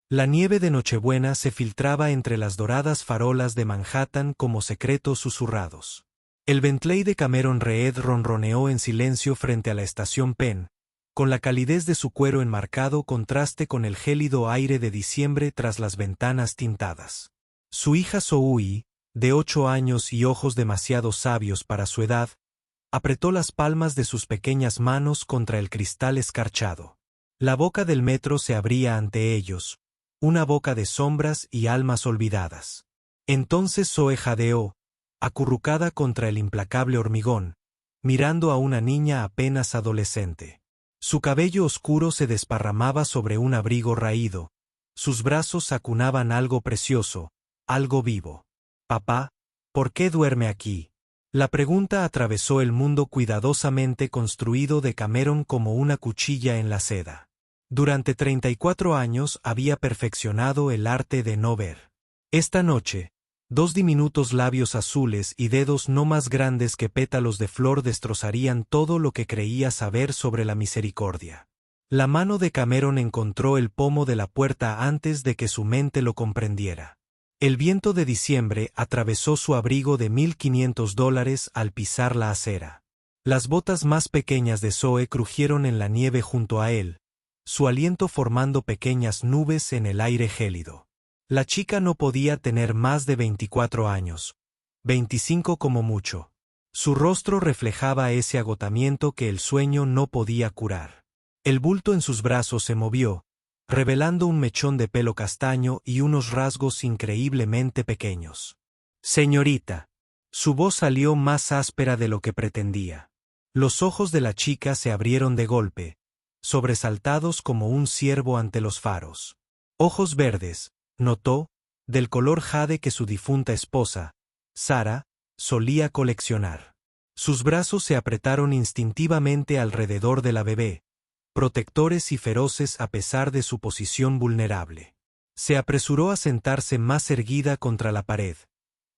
La nieve de Nochebuena se filtraba entre las doradas farolas de Manhattan como secretos susurrados. El Bentley de Cameron Reed ronroneó en silencio frente a la estación Penn, con la calidez de su cuero en marcado contraste con el gélido aire de diciembre tras las ventanas tintadas. Su hija Zoe, de 8 años y ojos demasiado sabios para su edad, apretó las palmas de sus pequeñas manos contra el cristal escarchado. La boca del metro se abría ante ellos, una boca de sombras y almas olvidadas. Entonces Zoe jadeó, acurrucada contra el implacable hormigón, mirando a una niña apenas adolescente. Su cabello oscuro se desparramaba sobre un abrigo raído, sus brazos acunaban algo precioso, algo vivo. «Papá, ¿por qué duerme aquí?». La pregunta atravesó el mundo cuidadosamente construido de Cameron como una cuchilla en la seda. Durante 34 años había perfeccionado el arte de no ver. Esta noche, 2 diminutos labios azules y dedos no más grandes que pétalos de flor destrozarían todo lo que creía saber sobre la misericordia. La mano de Cameron encontró el pomo de la puerta antes de que su mente lo comprendiera. El viento de diciembre atravesó su abrigo de $1,500 al pisar la acera. Las botas más pequeñas de Zoe crujieron en la nieve junto a él, su aliento formando pequeñas nubes en el aire gélido. La chica no podía tener más de 24 años, 25 como mucho. Su rostro reflejaba ese agotamiento que el sueño no podía curar. El bulto en sus brazos se movió, revelando un mechón de pelo castaño y unos rasgos increíblemente pequeños. «Señorita». Su voz salió más áspera de lo que pretendía. Los ojos de la chica se abrieron de golpe, sobresaltados como un ciervo ante los faros. Ojos verdes, notó, del color jade que su difunta esposa, Sara, solía coleccionar. Sus brazos se apretaron instintivamente alrededor de la bebé, protectores y feroces a pesar de su posición vulnerable. Se apresuró a sentarse más erguida contra la pared.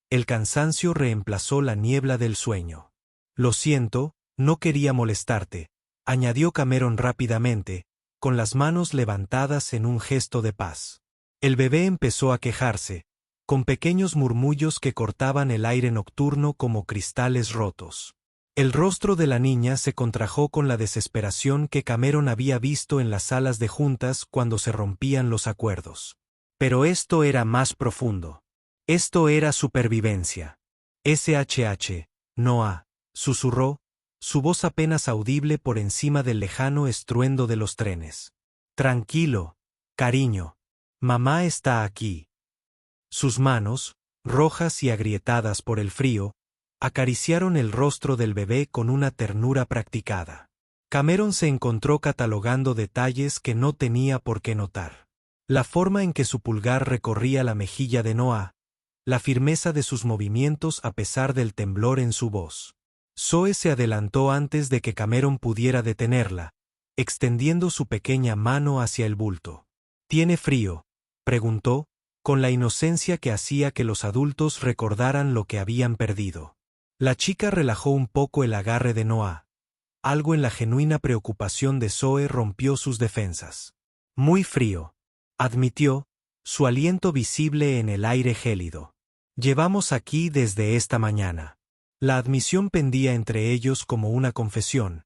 El cansancio reemplazó la niebla del sueño. «Lo siento, no quería molestarte», añadió Cameron rápidamente, con las manos levantadas en un gesto de paz. El bebé empezó a quejarse, con pequeños murmullos que cortaban el aire nocturno como cristales rotos. El rostro de la niña se contrajo con la desesperación que Cameron había visto en las salas de juntas cuando se rompían los acuerdos. Pero esto era más profundo. Esto era supervivencia. «SHH, Noah», susurró, su voz apenas audible por encima del lejano estruendo de los trenes. «Tranquilo, cariño. Mamá está aquí». Sus manos, rojas y agrietadas por el frío, acariciaron el rostro del bebé con una ternura practicada. Cameron se encontró catalogando detalles que no tenía por qué notar. La forma en que su pulgar recorría la mejilla de Noah, la firmeza de sus movimientos a pesar del temblor en su voz. Zoe se adelantó antes de que Cameron pudiera detenerla, extendiendo su pequeña mano hacia el bulto. «¿Tiene frío?», preguntó, con la inocencia que hacía que los adultos recordaran lo que habían perdido. La chica relajó un poco el agarre de Noah. Algo en la genuina preocupación de Zoe rompió sus defensas. «Muy frío», admitió, su aliento visible en el aire gélido. «Llevamos aquí desde esta mañana». La admisión pendía entre ellos como una confesión,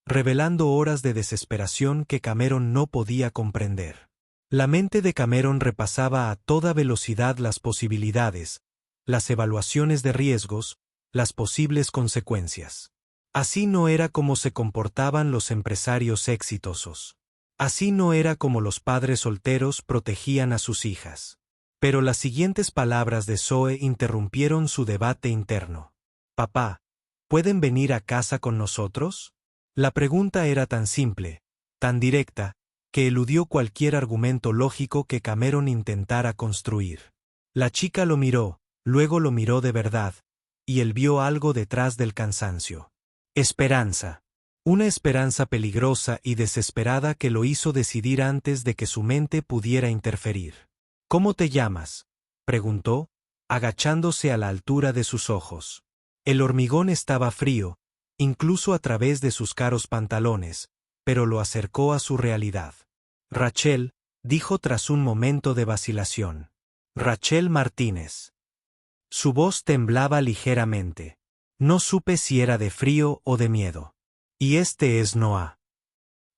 revelando horas de desesperación que Cameron no podía comprender. La mente de Cameron repasaba a toda velocidad las posibilidades, las evaluaciones de riesgos, las posibles consecuencias. Así no era como se comportaban los empresarios exitosos. Así no era como los padres solteros protegían a sus hijas. Pero las siguientes palabras de Zoe interrumpieron su debate interno. «Papá, ¿pueden venir a casa con nosotros?». La pregunta era tan simple, tan directa, que eludió cualquier argumento lógico que Cameron intentara construir. La chica lo miró, luego lo miró de verdad, y él vio algo detrás del cansancio. Esperanza. Una esperanza peligrosa y desesperada que lo hizo decidir antes de que su mente pudiera interferir. «¿Cómo te llamas?», preguntó, agachándose a la altura de sus ojos. El hormigón estaba frío, incluso a través de sus caros pantalones, pero lo acercó a su realidad. «Rachel», dijo tras un momento de vacilación. Rachel Martínez. Su voz temblaba ligeramente. No supe si era de frío o de miedo. Y este es Noah.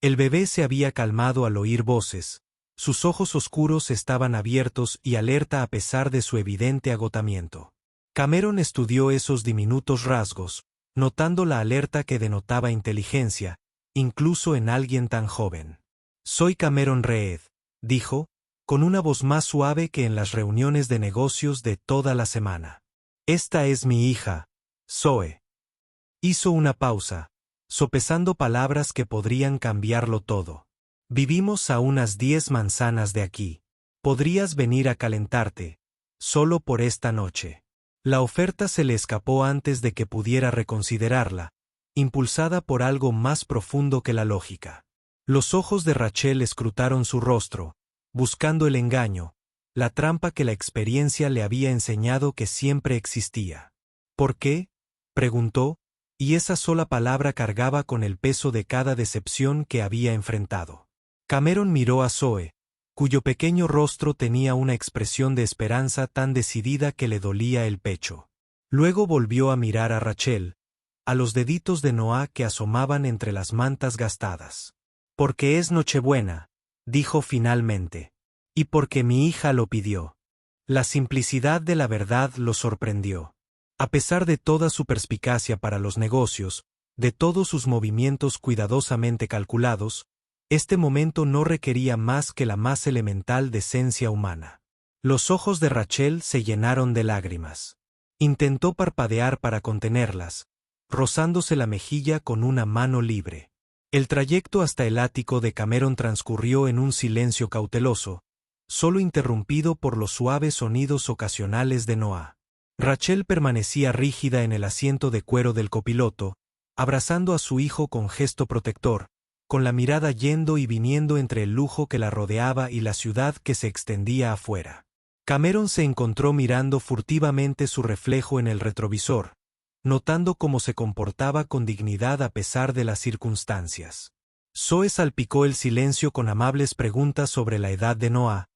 El bebé se había calmado al oír voces. Sus ojos oscuros estaban abiertos y alerta a pesar de su evidente agotamiento. Cameron estudió esos diminutos rasgos, notando la alerta que denotaba inteligencia, incluso en alguien tan joven. Soy Cameron Reed, dijo, con una voz más suave que en las reuniones de negocios de toda la semana. Esta es mi hija, Zoe. Hizo una pausa, sopesando palabras que podrían cambiarlo todo. Vivimos a unas 10 manzanas de aquí. Podrías venir a calentarte, solo por esta noche. La oferta se le escapó antes de que pudiera reconsiderarla, impulsada por algo más profundo que la lógica. Los ojos de Rachel escrutaron su rostro, buscando el engaño, la trampa que la experiencia le había enseñado que siempre existía. ¿Por qué?, preguntó, y esa sola palabra cargaba con el peso de cada decepción que había enfrentado. Cameron miró a Zoe, cuyo pequeño rostro tenía una expresión de esperanza tan decidida que le dolía el pecho. Luego volvió a mirar a Rachel, a los deditos de Noah que asomaban entre las mantas gastadas. Porque es Nochebuena, dijo finalmente. Y porque mi hija lo pidió. La simplicidad de la verdad lo sorprendió. A pesar de toda su perspicacia para los negocios, de todos sus movimientos cuidadosamente calculados, este momento no requería más que la más elemental decencia humana. Los ojos de Rachel se llenaron de lágrimas. Intentó parpadear para contenerlas, rozándose la mejilla con una mano libre. El trayecto hasta el ático de Cameron transcurrió en un silencio cauteloso, solo interrumpido por los suaves sonidos ocasionales de Noah. Rachel permanecía rígida en el asiento de cuero del copiloto, abrazando a su hijo con gesto protector, con la mirada yendo y viniendo entre el lujo que la rodeaba y la ciudad que se extendía afuera. Cameron se encontró mirando furtivamente su reflejo en el retrovisor, notando cómo se comportaba con dignidad a pesar de las circunstancias. Zoe salpicó el silencio con amables preguntas sobre la edad de Noah,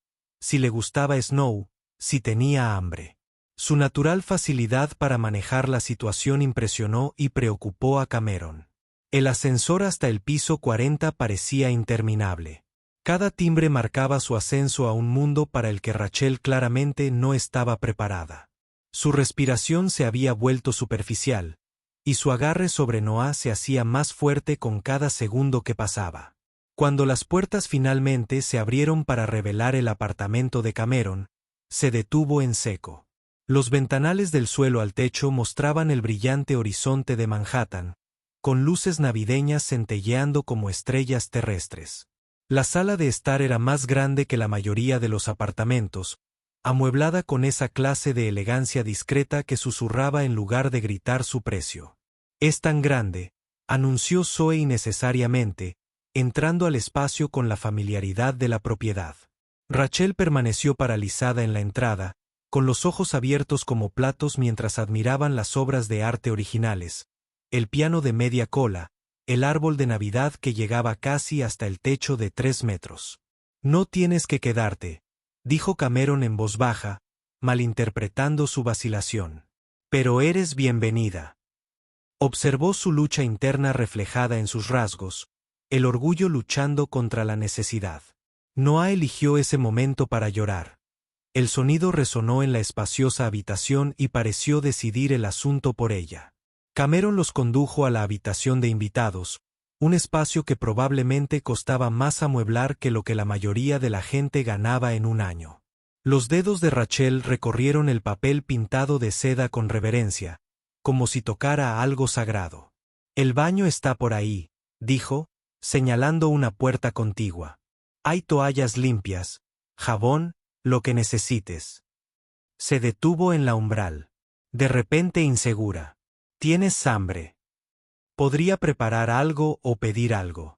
si le gustaba Snow, si tenía hambre. Su natural facilidad para manejar la situación impresionó y preocupó a Cameron. El ascensor hasta el piso 40 parecía interminable. Cada timbre marcaba su ascenso a un mundo para el que Rachel claramente no estaba preparada. Su respiración se había vuelto superficial, y su agarre sobre Noah se hacía más fuerte con cada segundo que pasaba. Cuando las puertas finalmente se abrieron para revelar el apartamento de Cameron, se detuvo en seco. Los ventanales del suelo al techo mostraban el brillante horizonte de Manhattan, con luces navideñas centelleando como estrellas terrestres. La sala de estar era más grande que la mayoría de los apartamentos, amueblada con esa clase de elegancia discreta que susurraba en lugar de gritar su precio. «Es tan grande», anunció Zoe innecesariamente, entrando al espacio con la familiaridad de la propiedad. Rachel permaneció paralizada en la entrada, con los ojos abiertos como platos mientras admiraban las obras de arte originales, el piano de media cola, el árbol de Navidad que llegaba casi hasta el techo de 3 metros. «No tienes que quedarte», dijo Cameron en voz baja, malinterpretando su vacilación. «Pero eres bienvenida». Observó su lucha interna reflejada en sus rasgos, el orgullo luchando contra la necesidad. Noah eligió ese momento para llorar. El sonido resonó en la espaciosa habitación y pareció decidir el asunto por ella. Cameron los condujo a la habitación de invitados, un espacio que probablemente costaba más amueblar que lo que la mayoría de la gente ganaba en un año. Los dedos de Rachel recorrieron el papel pintado de seda con reverencia, como si tocara algo sagrado. «El baño está por ahí», dijo, señalando una puerta contigua. «Hay toallas limpias, jabón, lo que necesites». Se detuvo en la umbral. De repente insegura. «¿Tienes hambre? Podría preparar algo o pedir algo».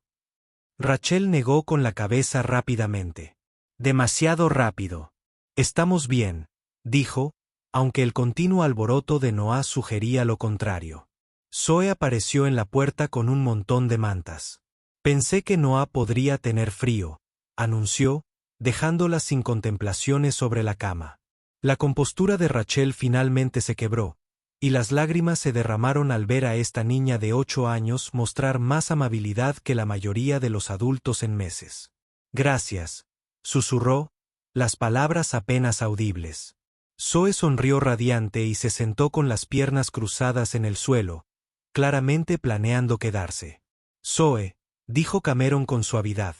Rachel negó con la cabeza rápidamente. «Demasiado rápido. Estamos bien», dijo, aunque el continuo alboroto de Noah sugería lo contrario. Zoe apareció en la puerta con un montón de mantas. «Pensé que Noah podría tener frío», anunció, dejándolas sin contemplaciones sobre la cama. La compostura de Rachel finalmente se quebró, y las lágrimas se derramaron al ver a esta niña de 8 años mostrar más amabilidad que la mayoría de los adultos en meses. «Gracias», susurró, las palabras apenas audibles. Zoe sonrió radiante y se sentó con las piernas cruzadas en el suelo, claramente planeando quedarse. «Zoe», dijo Cameron con suavidad,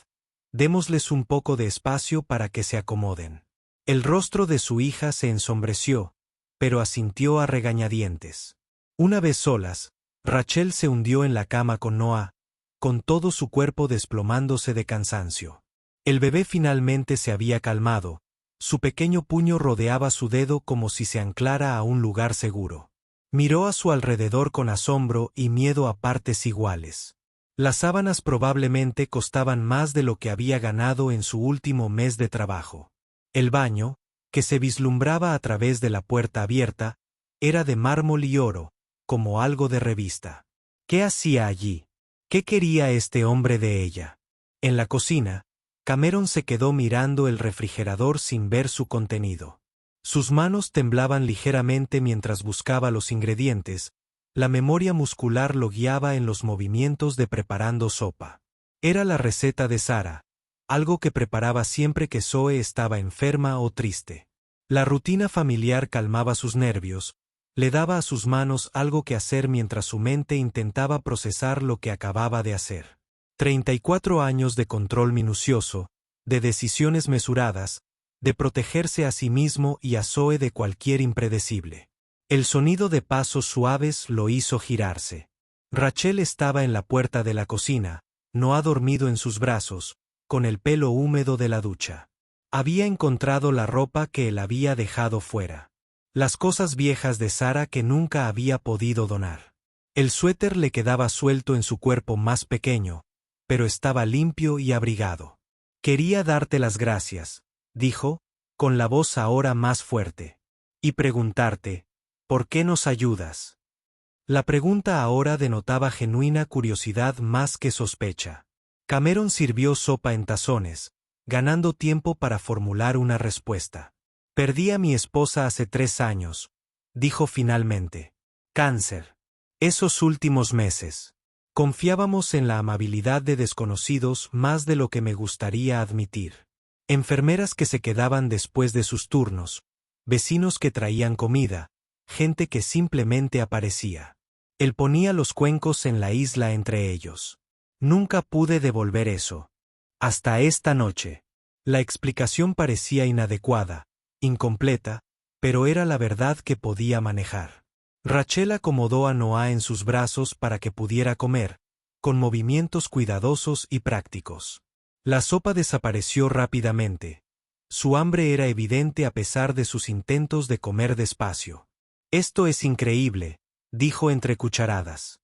«démosles un poco de espacio para que se acomoden». El rostro de su hija se ensombreció, pero asintió a regañadientes. Una vez solas, Rachel se hundió en la cama con Noah, con todo su cuerpo desplomándose de cansancio. El bebé finalmente se había calmado, su pequeño puño rodeaba su dedo como si se anclara a un lugar seguro. Miró a su alrededor con asombro y miedo a partes iguales. Las sábanas probablemente costaban más de lo que había ganado en su último mes de trabajo. El baño, que se vislumbraba a través de la puerta abierta, era de mármol y oro, como algo de revista. ¿Qué hacía allí? ¿Qué quería este hombre de ella? En la cocina, Cameron se quedó mirando el refrigerador sin ver su contenido. Sus manos temblaban ligeramente mientras buscaba los ingredientes, la memoria muscular lo guiaba en los movimientos de preparando sopa. Era la receta de Sarah, algo que preparaba siempre que Zoe estaba enferma o triste. La rutina familiar calmaba sus nervios, le daba a sus manos algo que hacer mientras su mente intentaba procesar lo que acababa de hacer. 34 años de control minucioso, de decisiones mesuradas, de protegerse a sí mismo y a Zoe de cualquier impredecible. El sonido de pasos suaves lo hizo girarse. Rachel estaba en la puerta de la cocina, Noah dormido en sus brazos, con el pelo húmedo de la ducha. Había encontrado la ropa que él había dejado fuera. Las cosas viejas de Sarah que nunca había podido donar. El suéter le quedaba suelto en su cuerpo más pequeño, pero estaba limpio y abrigado. «Quería darte las gracias», dijo, con la voz ahora más fuerte. «Y preguntarte, ¿por qué nos ayudas?». La pregunta ahora denotaba genuina curiosidad más que sospecha. Cameron sirvió sopa en tazones, ganando tiempo para formular una respuesta. «Perdí a mi esposa hace 3 años», dijo finalmente. «Cáncer. Esos últimos meses. Confiábamos en la amabilidad de desconocidos más de lo que me gustaría admitir. Enfermeras que se quedaban después de sus turnos, vecinos que traían comida, gente que simplemente aparecía. Él ponía los cuencos en la isla entre ellos. Nunca pude devolver eso. Hasta esta noche». La explicación parecía inadecuada, incompleta, pero era la verdad que podía manejar. Rachel acomodó a Noah en sus brazos para que pudiera comer, con movimientos cuidadosos y prácticos. La sopa desapareció rápidamente. Su hambre era evidente a pesar de sus intentos de comer despacio. «Esto es increíble», dijo entre cucharadas.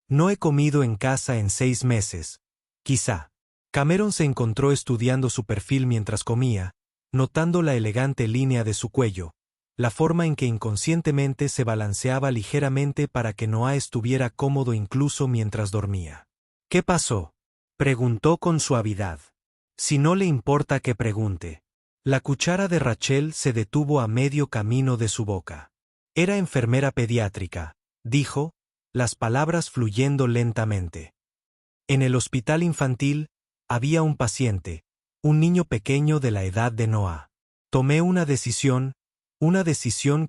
«No he comido en casa en 6 meses, quizá». Cameron se encontró estudiando su perfil mientras comía, notando la elegante línea de su cuello, la forma en que inconscientemente se balanceaba ligeramente para que Noah estuviera cómodo incluso mientras dormía. «¿Qué pasó?», preguntó con suavidad. «Si no le importa que pregunte». La cuchara de Rachel se detuvo a medio camino de su boca. «Era enfermera pediátrica», dijo, las palabras fluyendo lentamente. «En el hospital infantil había un paciente, un niño pequeño de la edad de Noah. Tomé una decisión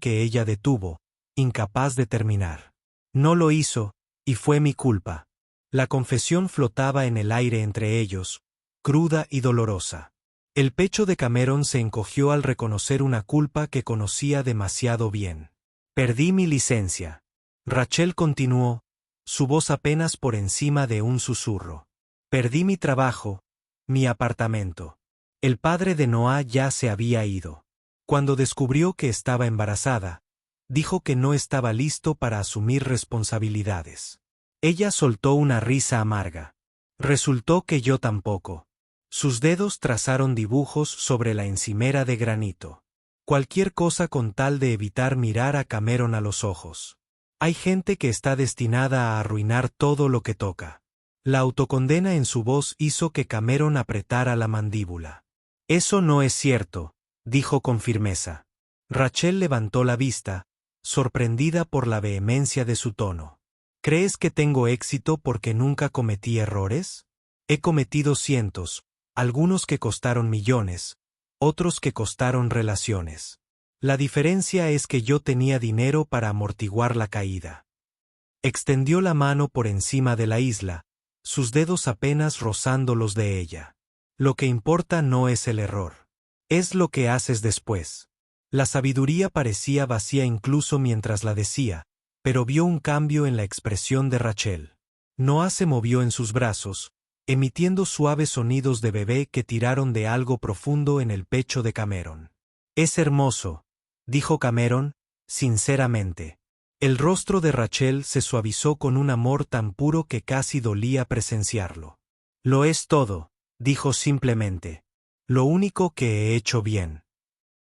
que ella detuvo, incapaz de terminar. No lo hizo, y fue mi culpa». La confesión flotaba en el aire entre ellos, cruda y dolorosa. El pecho de Cameron se encogió al reconocer una culpa que conocía demasiado bien. «Perdí mi licencia». Rachel continuó, su voz apenas por encima de un susurro. «Perdí mi trabajo, mi apartamento». El padre de Noah ya se había ido. Cuando descubrió que estaba embarazada, dijo que no estaba listo para asumir responsabilidades. Ella soltó una risa amarga. «Resultó que yo tampoco». Sus dedos trazaron dibujos sobre la encimera de granito. Cualquier cosa con tal de evitar mirar a Cameron a los ojos. Hay gente que está destinada a arruinar todo lo que toca. La autocondena en su voz hizo que Cameron apretara la mandíbula. Eso no es cierto, dijo con firmeza. Rachel levantó la vista, sorprendida por la vehemencia de su tono. ¿Crees que tengo éxito porque nunca cometí errores? He cometido cientos, algunos que costaron millones, otros que costaron relaciones. La diferencia es que yo tenía dinero para amortiguar la caída. Extendió la mano por encima de la isla, sus dedos apenas rozando los de ella. Lo que importa no es el error. Es lo que haces después. La sabiduría parecía vacía incluso mientras la decía, pero vio un cambio en la expresión de Rachel. Noah se movió en sus brazos, emitiendo suaves sonidos de bebé que tiraron de algo profundo en el pecho de Cameron. Es hermoso, dijo Cameron, sinceramente. El rostro de Rachel se suavizó con un amor tan puro que casi dolía presenciarlo. Lo es todo, dijo simplemente. Lo único que he hecho bien.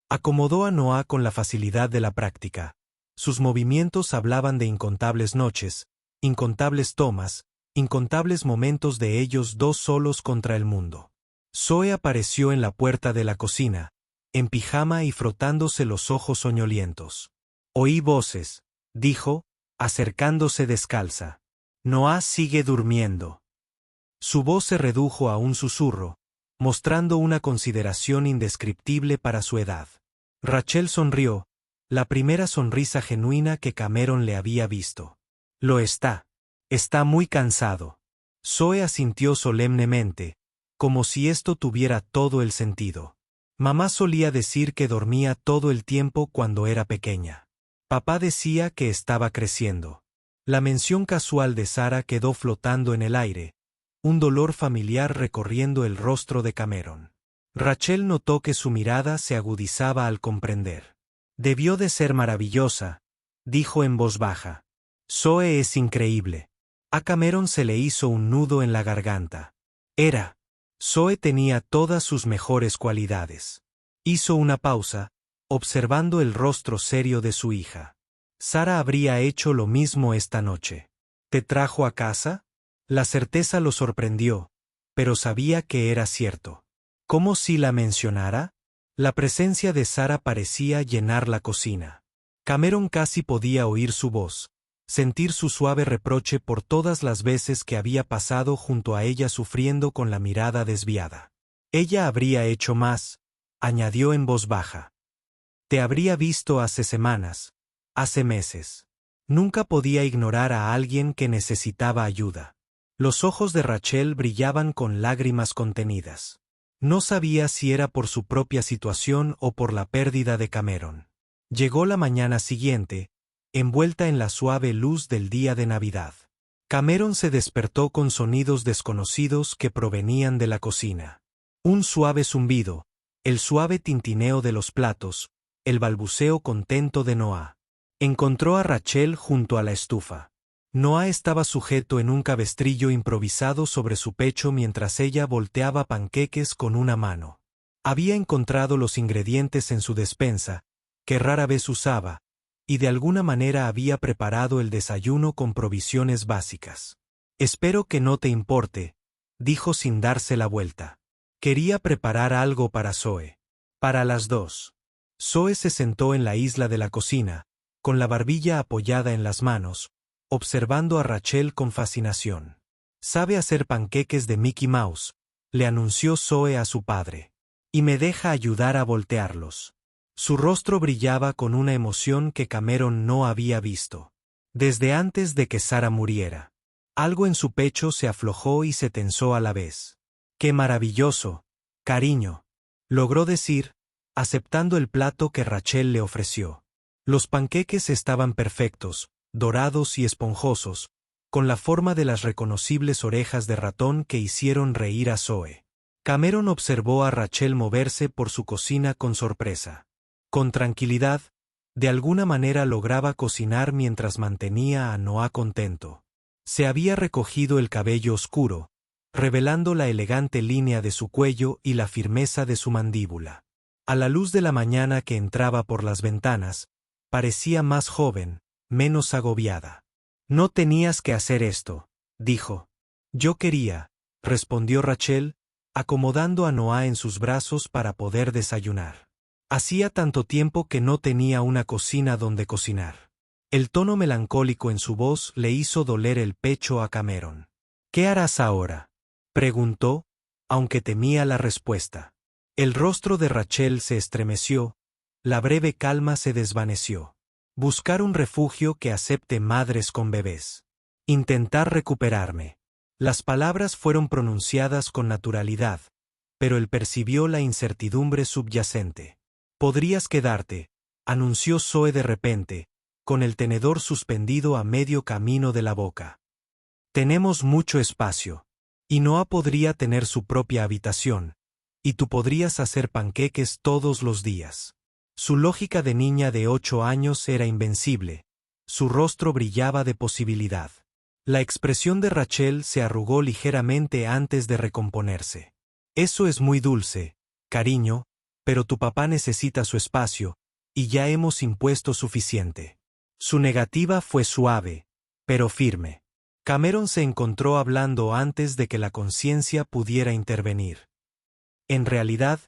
Acomodó a Noah con la facilidad de la práctica. Sus movimientos hablaban de incontables noches, incontables tomas, incontables momentos de ellos dos solos contra el mundo. Zoe apareció en la puerta de la cocina, en pijama y frotándose los ojos soñolientos. Oí voces, dijo, acercándose descalza. Noah sigue durmiendo. Su voz se redujo a un susurro, mostrando una consideración indescriptible para su edad. Rachel sonrió, la primera sonrisa genuina que Cameron le había visto. Lo está. Está muy cansado. Zoe asintió solemnemente, como si esto tuviera todo el sentido. Mamá solía decir que dormía todo el tiempo cuando era pequeña. Papá decía que estaba creciendo. La mención casual de Sara quedó flotando en el aire, un dolor familiar recorriendo el rostro de Cameron. Rachel notó que su mirada se agudizaba al comprender. Debió de ser maravillosa, dijo en voz baja. Zoe es increíble. A Cameron se le hizo un nudo en la garganta. Zoe tenía todas sus mejores cualidades. Hizo una pausa, observando el rostro serio de su hija. Sara habría hecho lo mismo esta noche. ¿Te trajo a casa? La certeza lo sorprendió, pero sabía que era cierto. ¿Cómo si la mencionara? La presencia de Sara parecía llenar la cocina. Cameron casi podía oír su voz, sentir su suave reproche por todas las veces que había pasado junto a ella sufriendo con la mirada desviada. Ella habría hecho más, añadió en voz baja. Te habría visto hace semanas, hace meses. Nunca podía ignorar a alguien que necesitaba ayuda. Los ojos de Rachel brillaban con lágrimas contenidas. No sabía si era por su propia situación o por la pérdida de Cameron. Llegó la mañana siguiente, envuelta en la suave luz del día de Navidad. Cameron se despertó con sonidos desconocidos que provenían de la cocina. Un suave zumbido, el suave tintineo de los platos, el balbuceo contento de Noah. Encontró a Rachel junto a la estufa. Noah estaba sujeto en un cabestrillo improvisado sobre su pecho mientras ella volteaba panqueques con una mano. Había encontrado los ingredientes en su despensa, que rara vez usaba, y de alguna manera había preparado el desayuno con provisiones básicas. Espero que no te importe, dijo sin darse la vuelta. Quería preparar algo para Zoe. Para las dos. Zoe se sentó en la isla de la cocina, con la barbilla apoyada en las manos, observando a Rachel con fascinación. Sabe hacer panqueques de Mickey Mouse, le anunció Zoe a su padre. Y me deja ayudar a voltearlos. Su rostro brillaba con una emoción que Cameron no había visto. Desde antes de que Sara muriera. Algo en su pecho se aflojó y se tensó a la vez. ¡Qué maravilloso, cariño!, logró decir, aceptando el plato que Rachel le ofreció. Los panqueques estaban perfectos, dorados y esponjosos, con la forma de las reconocibles orejas de ratón que hicieron reír a Zoe. Cameron observó a Rachel moverse por su cocina con sorpresa. Con tranquilidad, de alguna manera lograba cocinar mientras mantenía a Noah contento. Se había recogido el cabello oscuro, revelando la elegante línea de su cuello y la firmeza de su mandíbula. A la luz de la mañana que entraba por las ventanas, parecía más joven, menos agobiada. No tenías que hacer esto, dijo. Yo quería, respondió Rachel, acomodando a Noah en sus brazos para poder desayunar. Hacía tanto tiempo que no tenía una cocina donde cocinar. El tono melancólico en su voz le hizo doler el pecho a Cameron. «¿Qué harás ahora?», preguntó, aunque temía la respuesta. El rostro de Rachel se estremeció, la breve calma se desvaneció. Buscar un refugio que acepte madres con bebés. Intentar recuperarme. Las palabras fueron pronunciadas con naturalidad, pero él percibió la incertidumbre subyacente. «Podrías quedarte», anunció Zoe de repente, con el tenedor suspendido a medio camino de la boca. «Tenemos mucho espacio. Y Noah podría tener su propia habitación, y tú podrías hacer panqueques todos los días». Su lógica de niña de 8 años era invencible. Su rostro brillaba de posibilidad. La expresión de Rachel se arrugó ligeramente antes de recomponerse. «Eso es muy dulce, cariño, pero tu papá necesita su espacio, y ya hemos impuesto suficiente». Su negativa fue suave, pero firme. Cameron se encontró hablando antes de que la conciencia pudiera intervenir. En realidad,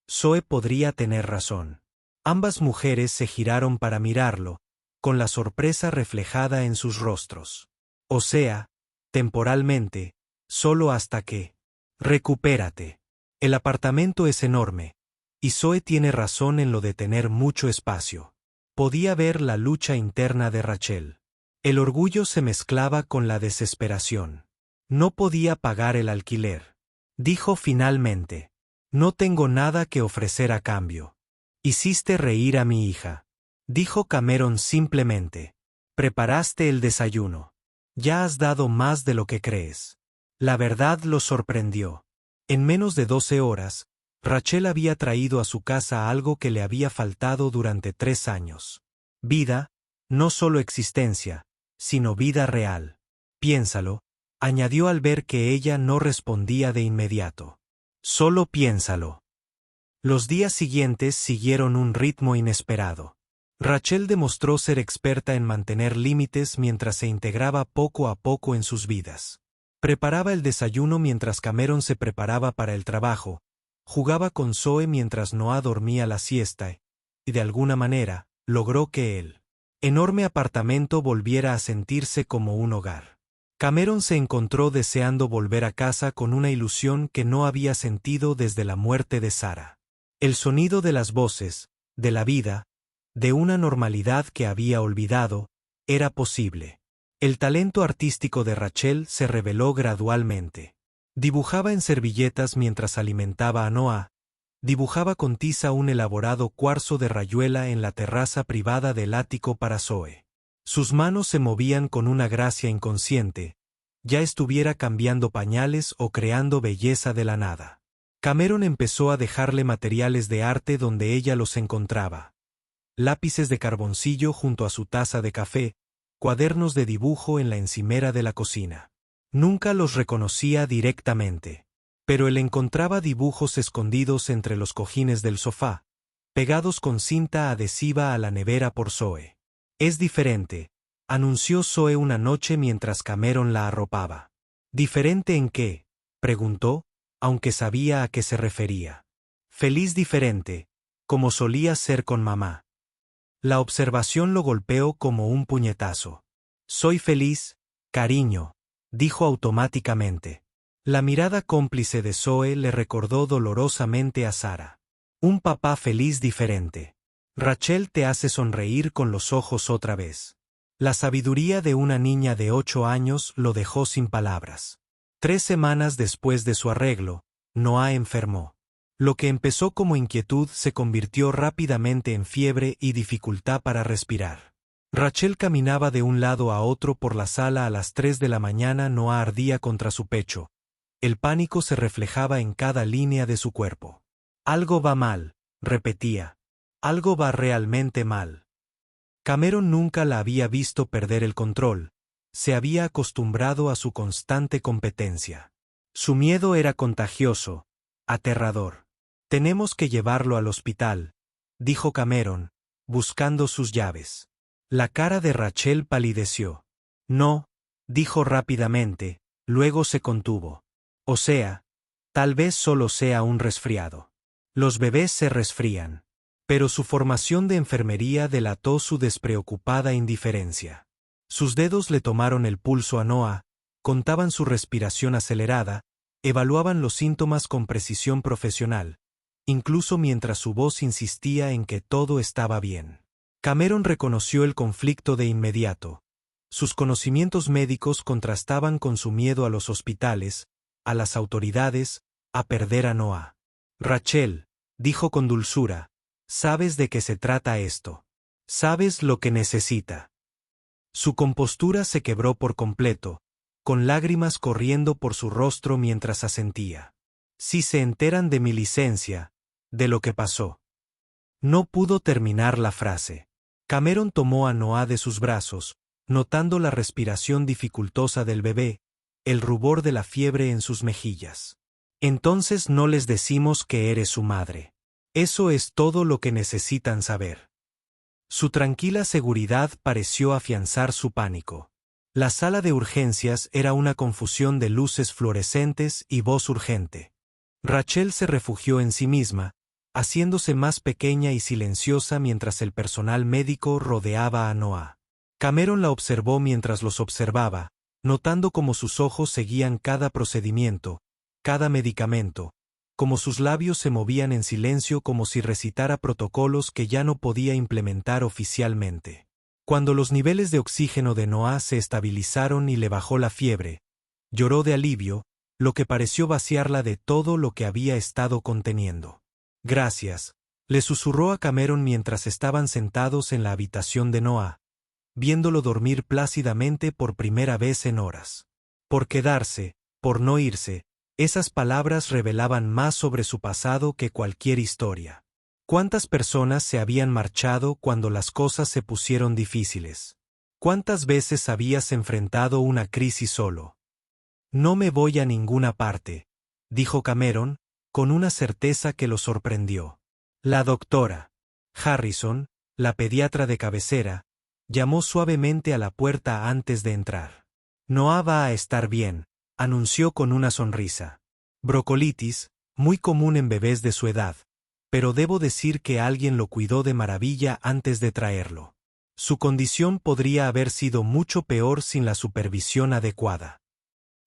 Zoe podría tener razón. Ambas mujeres se giraron para mirarlo, con la sorpresa reflejada en sus rostros. O sea, temporalmente, solo hasta que. «Recupérate. El apartamento es enorme, y Zoe tiene razón en lo de tener mucho espacio». Podía ver la lucha interna de Rachel. El orgullo se mezclaba con la desesperación. «No podía pagar el alquiler», dijo finalmente. «No tengo nada que ofrecer a cambio». «Hiciste reír a mi hija», dijo Cameron simplemente. «Preparaste el desayuno. Ya has dado más de lo que crees». La verdad lo sorprendió. En menos de 12 horas, Rachel había traído a su casa algo que le había faltado durante 3 años. Vida, no solo existencia, sino vida real. «Piénsalo», añadió al ver que ella no respondía de inmediato. «Solo piénsalo». Los días siguientes siguieron un ritmo inesperado. Rachel demostró ser experta en mantener límites mientras se integraba poco a poco en sus vidas. Preparaba el desayuno mientras Cameron se preparaba para el trabajo, jugaba con Zoe mientras Noah dormía la siesta, y de alguna manera, logró que el enorme apartamento volviera a sentirse como un hogar. Cameron se encontró deseando volver a casa con una ilusión que no había sentido desde la muerte de Sarah. El sonido de las voces, de la vida, de una normalidad que había olvidado, era posible. El talento artístico de Rachel se reveló gradualmente. Dibujaba en servilletas mientras alimentaba a Noah, dibujaba con tiza un elaborado cuarzo de rayuela en la terraza privada del ático para Zoe. Sus manos se movían con una gracia inconsciente, ya estuviera cambiando pañales o creando belleza de la nada. Cameron empezó a dejarle materiales de arte donde ella los encontraba. Lápices de carboncillo junto a su taza de café, cuadernos de dibujo en la encimera de la cocina. Nunca los reconocía directamente, pero él encontraba dibujos escondidos entre los cojines del sofá, pegados con cinta adhesiva a la nevera por Zoe. «Es diferente», anunció Zoe una noche mientras Cameron la arropaba. «¿Diferente en qué?», preguntó, aunque sabía a qué se refería. «Feliz diferente, como solía ser con mamá». La observación lo golpeó como un puñetazo. «Soy feliz, cariño», dijo automáticamente. La mirada cómplice de Zoe le recordó dolorosamente a Sarah. «Un papá feliz diferente. Rachel te hace sonreír con los ojos otra vez». La sabiduría de una niña de 8 años lo dejó sin palabras. 3 semanas después de su arreglo, Noah enfermó. Lo que empezó como inquietud se convirtió rápidamente en fiebre y dificultad para respirar. Rachel caminaba de un lado a otro por la sala a las 3 de la mañana. Noah ardía contra su pecho. El pánico se reflejaba en cada línea de su cuerpo. «Algo va mal», repetía. «Algo va realmente mal». Cameron nunca la había visto perder el control. Se había acostumbrado a su constante competencia. Su miedo era contagioso, aterrador. «Tenemos que llevarlo al hospital», dijo Cameron, buscando sus llaves. La cara de Rachel palideció. «No», dijo rápidamente, luego se contuvo. «O sea, Tal vez solo sea un resfriado. Los bebés se resfrían. Pero su formación de enfermería delató su despreocupada indiferencia. Sus dedos le tomaron el pulso a Noah, contaban su respiración acelerada, evaluaban los síntomas con precisión profesional, incluso mientras su voz insistía en que todo estaba bien. Cameron reconoció el conflicto de inmediato. Sus conocimientos médicos contrastaban con su miedo a los hospitales, a las autoridades, a perder a Noah. Rachel, dijo con dulzura, sabes de qué se trata esto. Sabes lo que necesita. Su compostura se quebró por completo, con lágrimas corriendo por su rostro mientras asentía. Si se enteran de mi licencia, de lo que pasó. No pudo terminar la frase. Cameron tomó a Noah de sus brazos, notando la respiración dificultosa del bebé, el rubor de la fiebre en sus mejillas. Entonces no les decimos que eres su madre. Eso es todo lo que necesitan saber. Su tranquila seguridad pareció afianzar su pánico. La sala de urgencias era una confusión de luces fluorescentes y voz urgente. Rachel se refugió en sí misma, haciéndose más pequeña y silenciosa mientras el personal médico rodeaba a Noah. Cameron la observó mientras los observaba, notando cómo sus ojos seguían cada procedimiento, cada medicamento, como sus labios se movían en silencio como si recitara protocolos que ya no podía implementar oficialmente. Cuando los niveles de oxígeno de Noah se estabilizaron y le bajó la fiebre, lloró de alivio, lo que pareció vaciarla de todo lo que había estado conteniendo. Gracias, le susurró a Cameron mientras estaban sentados en la habitación de Noah, viéndolo dormir plácidamente por primera vez en horas. Por quedarse, por no irse, esas palabras revelaban más sobre su pasado que cualquier historia. ¿Cuántas personas se habían marchado cuando las cosas se pusieron difíciles? ¿Cuántas veces habías enfrentado una crisis solo? No me voy a ninguna parte, dijo Cameron, con una certeza que lo sorprendió. La doctora Harrison, la pediatra de cabecera, llamó suavemente a la puerta antes de entrar. Noah va a estar bien, anunció con una sonrisa. Brocolitis, muy común en bebés de su edad, pero debo decir que alguien lo cuidó de maravilla antes de traerlo. Su condición podría haber sido mucho peor sin la supervisión adecuada.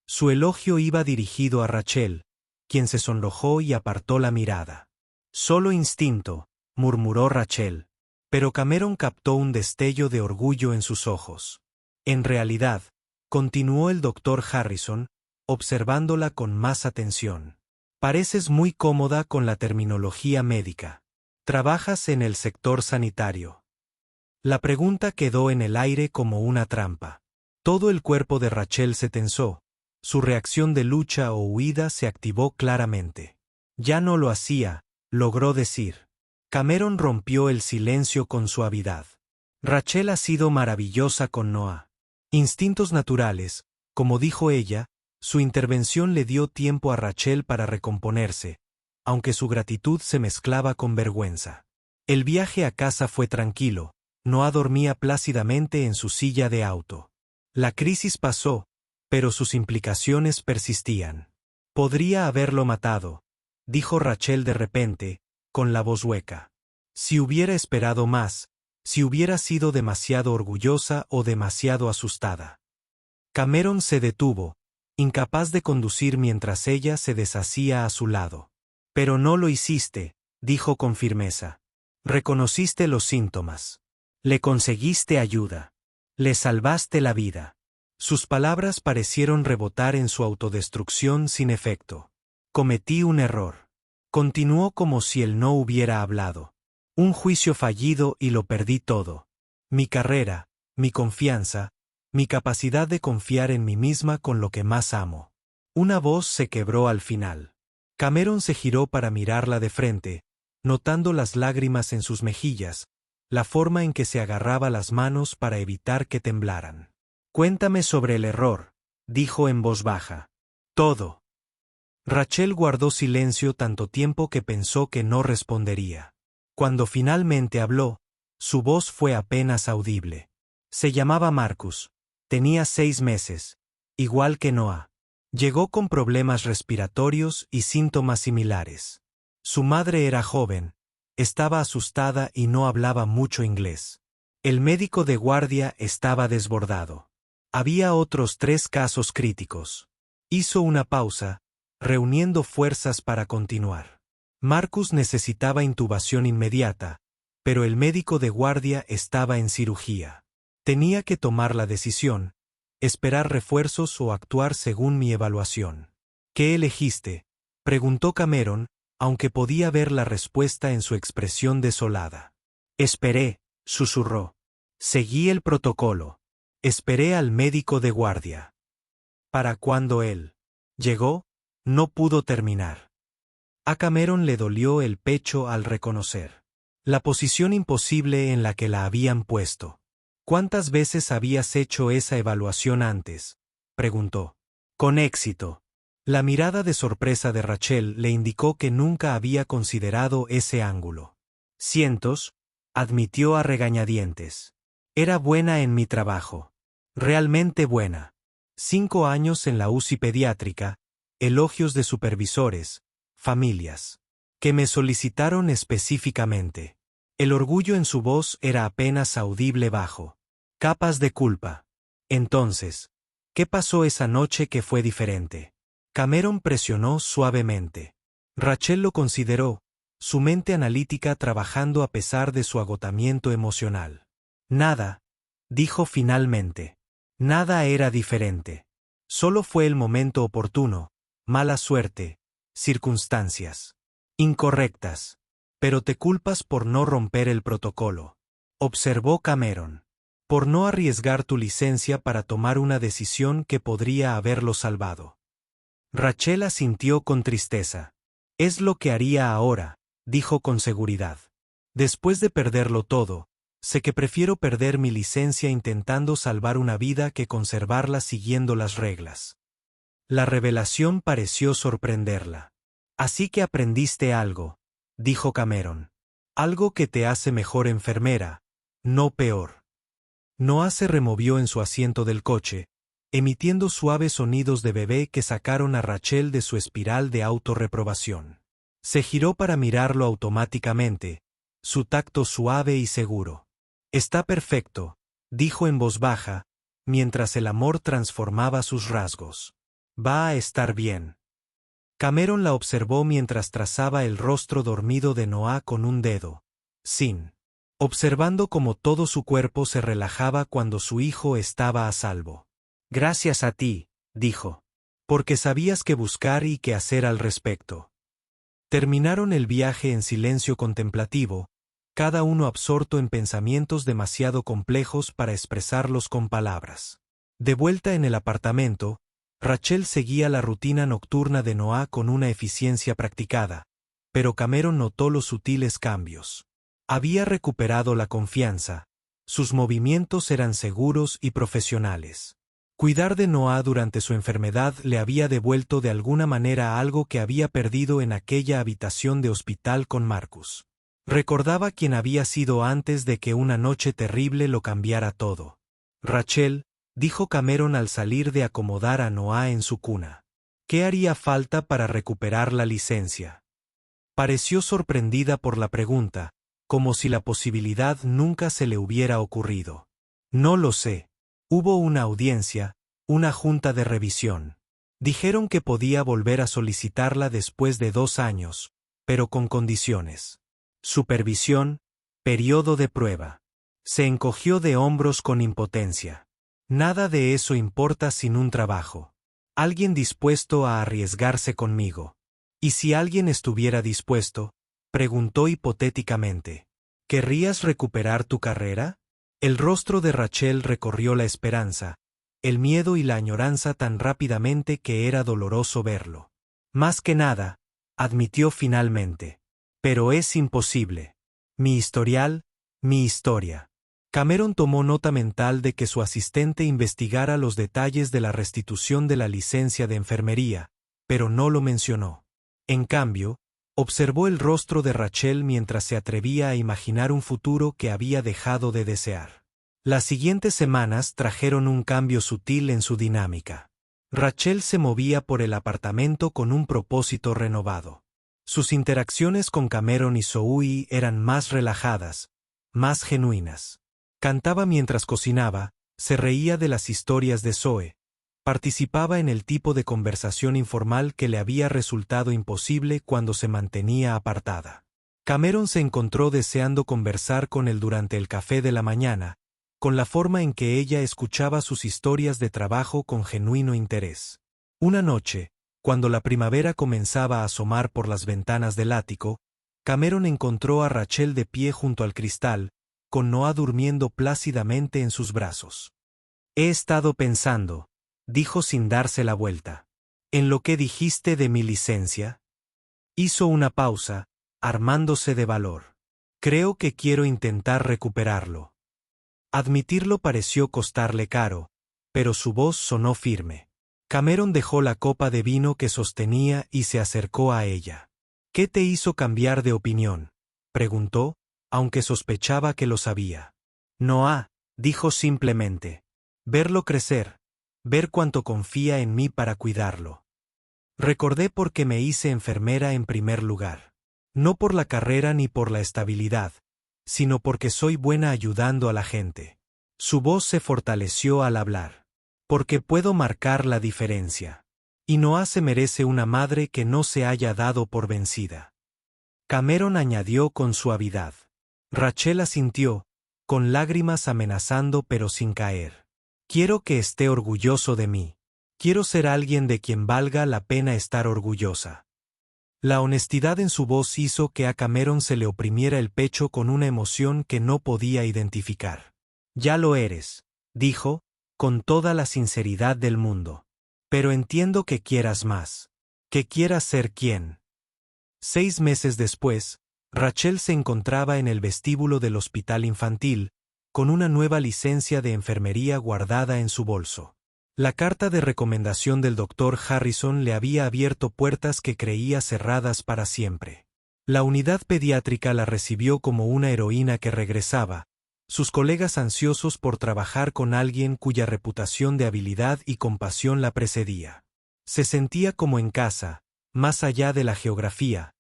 Su elogio iba dirigido a Rachel, quien se sonrojó y apartó la mirada. Solo instinto, murmuró Rachel, pero Cameron captó un destello de orgullo en sus ojos. En realidad, continuó el doctor Harrison, observándola con más atención. Pareces muy cómoda con la terminología médica. Trabajas en el sector sanitario. La pregunta quedó en el aire como una trampa. Todo el cuerpo de Rachel se tensó, su reacción de lucha o huida se activó claramente. Ya no lo hacía, logró decir. Cameron rompió el silencio con suavidad. Rachel ha sido maravillosa con Noah. Instintos naturales, como dijo ella, su intervención le dio tiempo a Rachel para recomponerse, aunque su gratitud se mezclaba con vergüenza. El viaje a casa fue tranquilo, Noah dormía plácidamente en su silla de auto. La crisis pasó, pero sus implicaciones persistían. Podría haberlo matado, dijo Rachel de repente, con la voz hueca. Si hubiera esperado más, si hubiera sido demasiado orgullosa o demasiado asustada. Cameron se detuvo, incapaz de conducir mientras ella se deshacía a su lado. Pero no lo hiciste, dijo con firmeza. Reconociste los síntomas. Le conseguiste ayuda. Le salvaste la vida. Sus palabras parecieron rebotar en su autodestrucción sin efecto. Cometí un error. Continuó como si él no hubiera hablado. Un juicio fallido y lo perdí todo. Mi carrera, mi confianza, mi capacidad de confiar en mí misma con lo que más amo. Una voz se quebró al final. Cameron se giró para mirarla de frente, notando las lágrimas en sus mejillas, la forma en que se agarraba las manos para evitar que temblaran. Cuéntame sobre el error, dijo en voz baja. Todo. Rachel guardó silencio tanto tiempo que pensó que no respondería. Cuando finalmente habló, su voz fue apenas audible. Se llamaba Marcus. Tenía 6 meses, igual que Noah. Llegó con problemas respiratorios y síntomas similares. Su madre era joven, estaba asustada y no hablaba mucho inglés. El médico de guardia estaba desbordado. Había otros 3 casos críticos. Hizo una pausa, reuniendo fuerzas para continuar. Marcus necesitaba intubación inmediata, pero el médico de guardia estaba en cirugía. Tenía que tomar la decisión, esperar refuerzos o actuar según mi evaluación. ¿Qué elegiste?, preguntó Cameron, aunque podía ver la respuesta en su expresión desolada. Esperé, susurró. Seguí el protocolo. Esperé al médico de guardia. Para cuando él llegó, no pudo terminar. A Cameron le dolió el pecho al reconocer la posición imposible en la que la habían puesto. ¿Cuántas veces habías hecho esa evaluación antes?, preguntó. Con éxito. La mirada de sorpresa de Rachel le indicó que nunca había considerado ese ángulo. Cientos, admitió a regañadientes. Era buena en mi trabajo. Realmente buena. 5 años en la UCI pediátrica, elogios de supervisores, familias, que me solicitaron específicamente. El orgullo en su voz era apenas audible bajo capas de culpa. Entonces, ¿qué pasó esa noche que fue diferente? Cameron presionó suavemente. Rachel lo consideró, su mente analítica trabajando a pesar de su agotamiento emocional. Nada, dijo finalmente. Nada era diferente. Solo fue el momento oportuno, mala suerte, circunstancias incorrectas. Pero te culpas por no romper el protocolo, observó Cameron. Por no arriesgar tu licencia para tomar una decisión que podría haberlo salvado. Rachel asintió con tristeza. Es lo que haría ahora, dijo con seguridad. Después de perderlo todo, sé que prefiero perder mi licencia intentando salvar una vida que conservarla siguiendo las reglas. La revelación pareció sorprenderla. Así que aprendiste algo, dijo Cameron. Algo que te hace mejor enfermera, no peor. Noah se removió en su asiento del coche, emitiendo suaves sonidos de bebé que sacaron a Rachel de su espiral de autorreprobación. Se giró para mirarlo automáticamente, su tacto suave y seguro. Está perfecto, dijo en voz baja, mientras el amor transformaba sus rasgos. Va a estar bien. Cameron la observó mientras trazaba el rostro dormido de Noah con un dedo, observando cómo todo su cuerpo se relajaba cuando su hijo estaba a salvo. Gracias a ti, dijo. Porque sabías qué buscar y qué hacer al respecto. Terminaron el viaje en silencio contemplativo, cada uno absorto en pensamientos demasiado complejos para expresarlos con palabras. De vuelta en el apartamento, Rachel seguía la rutina nocturna de Noah con una eficiencia practicada, pero Cameron notó los sutiles cambios. Había recuperado la confianza, sus movimientos eran seguros y profesionales. Cuidar de Noah durante su enfermedad le había devuelto de alguna manera algo que había perdido en aquella habitación de hospital con Marcus. Recordaba quién había sido antes de que una noche terrible lo cambiara todo. Rachel, dijo Cameron al salir de acomodar a Noah en su cuna. ¿Qué haría falta para recuperar la licencia? Pareció sorprendida por la pregunta, como si la posibilidad nunca se le hubiera ocurrido. No lo sé. Hubo una audiencia, una junta de revisión. Dijeron que podía volver a solicitarla después de 2 años, pero con condiciones. Supervisión, periodo de prueba. Se encogió de hombros con impotencia. Nada de eso importa sin un trabajo. Alguien dispuesto a arriesgarse conmigo. ¿Y si alguien estuviera dispuesto?, preguntó hipotéticamente. ¿Querrías recuperar tu carrera? El rostro de Rachel recorrió la esperanza, el miedo y la añoranza tan rápidamente que era doloroso verlo. Más que nada, admitió finalmente. Pero es imposible. Mi historial, mi historia. Cameron tomó nota mental de que su asistente investigara los detalles de la restitución de la licencia de enfermería, pero no lo mencionó. En cambio, observó el rostro de Rachel mientras se atrevía a imaginar un futuro que había dejado de desear. Las siguientes semanas trajeron un cambio sutil en su dinámica. Rachel se movía por el apartamento con un propósito renovado. Sus interacciones con Cameron y Zoe eran más relajadas, más genuinas. Cantaba mientras cocinaba, se reía de las historias de Zoe, participaba en el tipo de conversación informal que le había resultado imposible cuando se mantenía apartada. Cameron se encontró deseando conversar con él durante el café de la mañana, con la forma en que ella escuchaba sus historias de trabajo con genuino interés. Una noche, cuando la primavera comenzaba a asomar por las ventanas del ático, Cameron encontró a Rachel de pie junto al cristal, con Noah durmiendo plácidamente en sus brazos. «He estado pensando», dijo sin darse la vuelta, «en lo que dijiste de mi licencia». Hizo una pausa, armándose de valor. «Creo que quiero intentar recuperarlo». Admitirlo pareció costarle caro, pero su voz sonó firme. Cameron dejó la copa de vino que sostenía y se acercó a ella. «¿Qué te hizo cambiar de opinión?», preguntó, aunque sospechaba que lo sabía. «Noah», dijo simplemente. «Verlo crecer, ver cuánto confía en mí para cuidarlo». Recordé por qué me hice enfermera en primer lugar. No por la carrera ni por la estabilidad, sino porque soy buena ayudando a la gente. Su voz se fortaleció al hablar. Porque puedo marcar la diferencia. Y Noah se merece una madre que no se haya dado por vencida. Cameron añadió con suavidad. Rachel asintió, con lágrimas amenazando pero sin caer. «Quiero que esté orgulloso de mí. Quiero ser alguien de quien valga la pena estar orgullosa». La honestidad en su voz hizo que a Cameron se le oprimiera el pecho con una emoción que no podía identificar. «Ya lo eres», dijo, con toda la sinceridad del mundo. «Pero entiendo que quieras más. Que quieras ser quien». 6 meses después, Rachel se encontraba en el vestíbulo del hospital infantil, con una nueva licencia de enfermería guardada en su bolso. La carta de recomendación del Dr. Harrison le había abierto puertas que creía cerradas para siempre. La unidad pediátrica la recibió como una heroína que regresaba, sus colegas ansiosos por trabajar con alguien cuya reputación de habilidad y compasión la precedía. Se sentía como en casa, más allá de la geografía,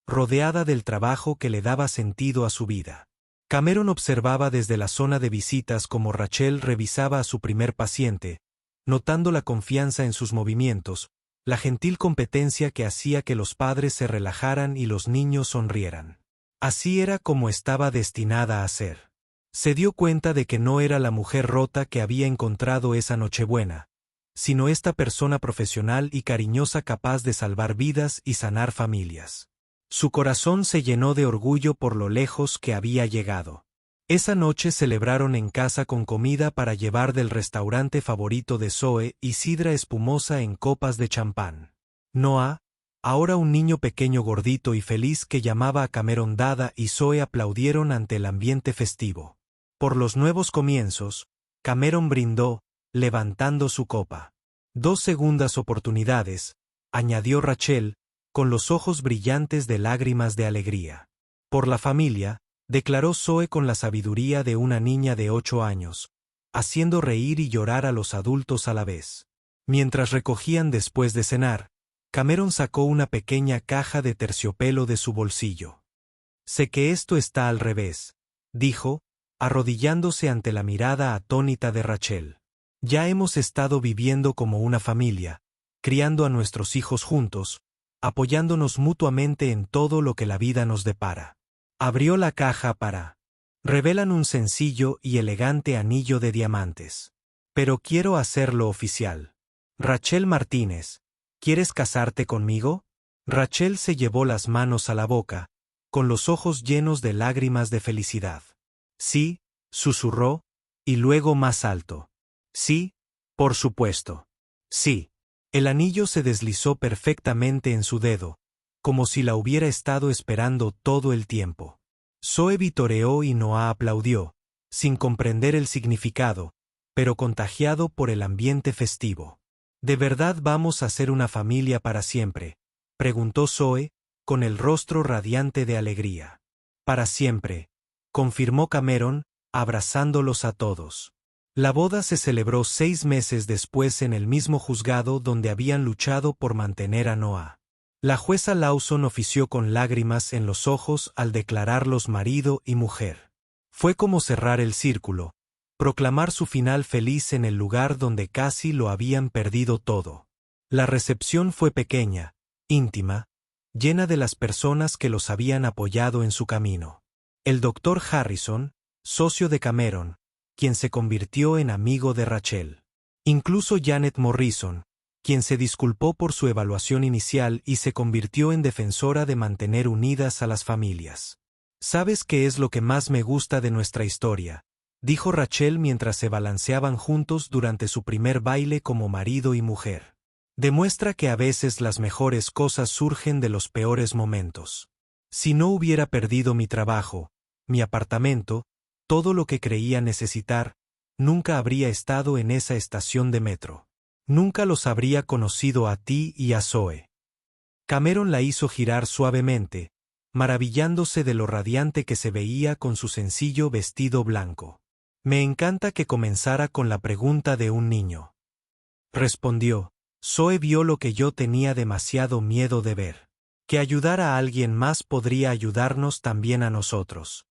rodeada del trabajo que le daba sentido a su vida. Cameron observaba desde la zona de visitas cómo Rachel revisaba a su primer paciente, notando la confianza en sus movimientos, la gentil competencia que hacía que los padres se relajaran y los niños sonrieran. Así era como estaba destinada a ser. Se dio cuenta de que no era la mujer rota que había encontrado esa Nochebuena, sino esta persona profesional y cariñosa capaz de salvar vidas y sanar familias. Su corazón se llenó de orgullo por lo lejos que había llegado. Esa noche celebraron en casa con comida para llevar del restaurante favorito de Zoe y sidra espumosa en copas de champán. Noah, ahora un niño pequeño gordito y feliz que llamaba a Cameron Dada, y Zoe aplaudieron ante el ambiente festivo. Por los nuevos comienzos, Cameron brindó, levantando su copa. 2 segundas oportunidades, añadió Rachel, con los ojos brillantes de lágrimas de alegría. Por la familia, declaró Zoe con la sabiduría de una niña de 8 años, haciendo reír y llorar a los adultos a la vez. Mientras recogían después de cenar, Cameron sacó una pequeña caja de terciopelo de su bolsillo. «Sé que esto está al revés», dijo, arrodillándose ante la mirada atónita de Rachel. «Ya hemos estado viviendo como una familia, criando a nuestros hijos juntos, apoyándonos mutuamente en todo lo que la vida nos depara». Abrió la caja para. Revelan un sencillo y elegante anillo de diamantes. «Pero quiero hacerlo oficial. Rachel Martínez, ¿quieres casarte conmigo?». Rachel se llevó las manos a la boca, con los ojos llenos de lágrimas de felicidad. «Sí», susurró, y luego más alto. «Sí, por supuesto. Sí». El anillo se deslizó perfectamente en su dedo, como si la hubiera estado esperando todo el tiempo. Zoe vitoreó y Noah aplaudió, sin comprender el significado, pero contagiado por el ambiente festivo. «¿De verdad vamos a ser una familia para siempre?», preguntó Zoe, con el rostro radiante de alegría. «Para siempre», confirmó Cameron, abrazándolos a todos. La boda se celebró 6 meses después en el mismo juzgado donde habían luchado por mantener a Noah. La jueza Lawson ofició con lágrimas en los ojos al declararlos marido y mujer. Fue como cerrar el círculo, proclamar su final feliz en el lugar donde casi lo habían perdido todo. La recepción fue pequeña, íntima, llena de las personas que los habían apoyado en su camino. El Dr. Harrison, socio de Cameron, quien se convirtió en amigo de Rachel. Incluso Janet Morrison, quien se disculpó por su evaluación inicial y se convirtió en defensora de mantener unidas a las familias. ¿Sabes qué es lo que más me gusta de nuestra historia?, dijo Rachel mientras se balanceaban juntos durante su primer baile como marido y mujer. Demuestra que a veces las mejores cosas surgen de los peores momentos. Si no hubiera perdido mi trabajo, mi apartamento, todo lo que creía necesitar, nunca habría estado en esa estación de metro. Nunca los habría conocido a ti y a Zoe. Cameron la hizo girar suavemente, maravillándose de lo radiante que se veía con su sencillo vestido blanco. Me encanta que comenzara con la pregunta de un niño. Respondió. Zoe vio lo que yo tenía demasiado miedo de ver. Que ayudar a alguien más podría ayudarnos también a nosotros.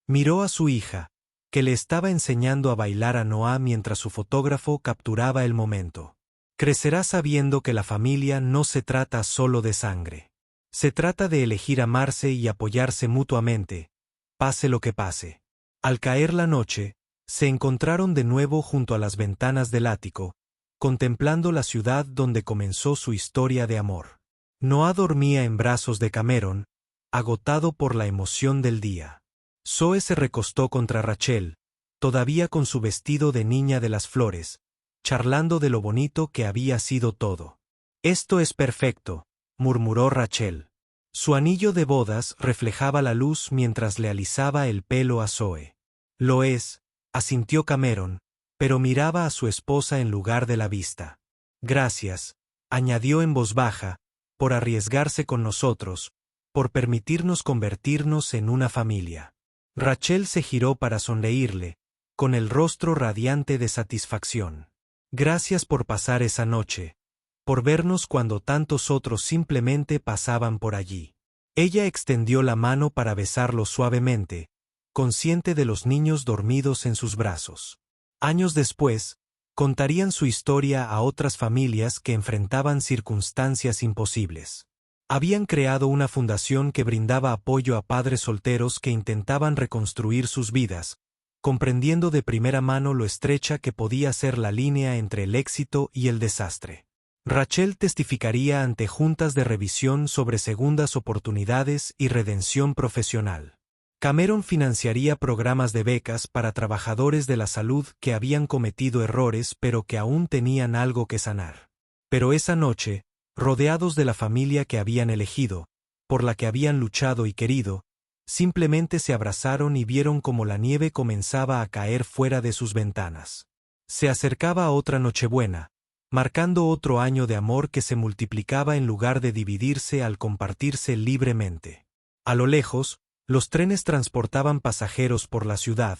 Miró a su hija, que le estaba enseñando a bailar a Noah mientras su fotógrafo capturaba el momento. Crecerá sabiendo que la familia no se trata solo de sangre. Se trata de elegir amarse y apoyarse mutuamente, pase lo que pase. Al caer la noche, se encontraron de nuevo junto a las ventanas del ático, contemplando la ciudad donde comenzó su historia de amor. Noah dormía en brazos de Cameron, agotado por la emoción del día. Zoe se recostó contra Rachel, todavía con su vestido de niña de las flores, charlando de lo bonito que había sido todo. Esto es perfecto, murmuró Rachel. Su anillo de bodas reflejaba la luz mientras le alisaba el pelo a Zoe. Lo es, asintió Cameron, pero miraba a su esposa en lugar de la vista. Gracias, añadió en voz baja, por arriesgarse con nosotros, por permitirnos convertirnos en una familia. Rachel se giró para sonreírle, con el rostro radiante de satisfacción. Gracias por pasar esa noche, por vernos cuando tantos otros simplemente pasaban por allí. Ella extendió la mano para besarlo suavemente, consciente de los niños dormidos en sus brazos. Años después, contarían su historia a otras familias que enfrentaban circunstancias imposibles. Habían creado una fundación que brindaba apoyo a padres solteros que intentaban reconstruir sus vidas, comprendiendo de primera mano lo estrecha que podía ser la línea entre el éxito y el desastre. Rachel testificaría ante juntas de revisión sobre segundas oportunidades y redención profesional. Cameron financiaría programas de becas para trabajadores de la salud que habían cometido errores pero que aún tenían algo que sanar. Pero esa noche, rodeados de la familia que habían elegido, por la que habían luchado y querido, simplemente se abrazaron y vieron cómo la nieve comenzaba a caer fuera de sus ventanas. Se acercaba otra Nochebuena, marcando otro año de amor que se multiplicaba en lugar de dividirse al compartirse libremente. A lo lejos, los trenes transportaban pasajeros por la ciudad,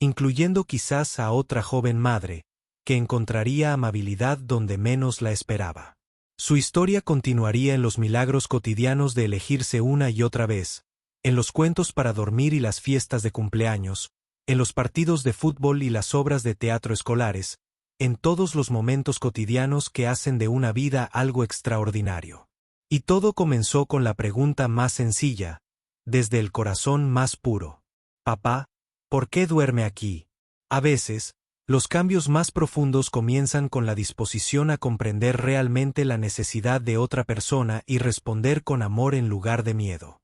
incluyendo quizás a otra joven madre, que encontraría amabilidad donde menos la esperaba. Su historia continuaría en los milagros cotidianos de elegirse una y otra vez, en los cuentos para dormir y las fiestas de cumpleaños, en los partidos de fútbol y las obras de teatro escolares, en todos los momentos cotidianos que hacen de una vida algo extraordinario. Y todo comenzó con la pregunta más sencilla, desde el corazón más puro. Papá, ¿por qué duerme aquí? A veces, los cambios más profundos comienzan con la disposición a comprender realmente la necesidad de otra persona y responder con amor en lugar de miedo.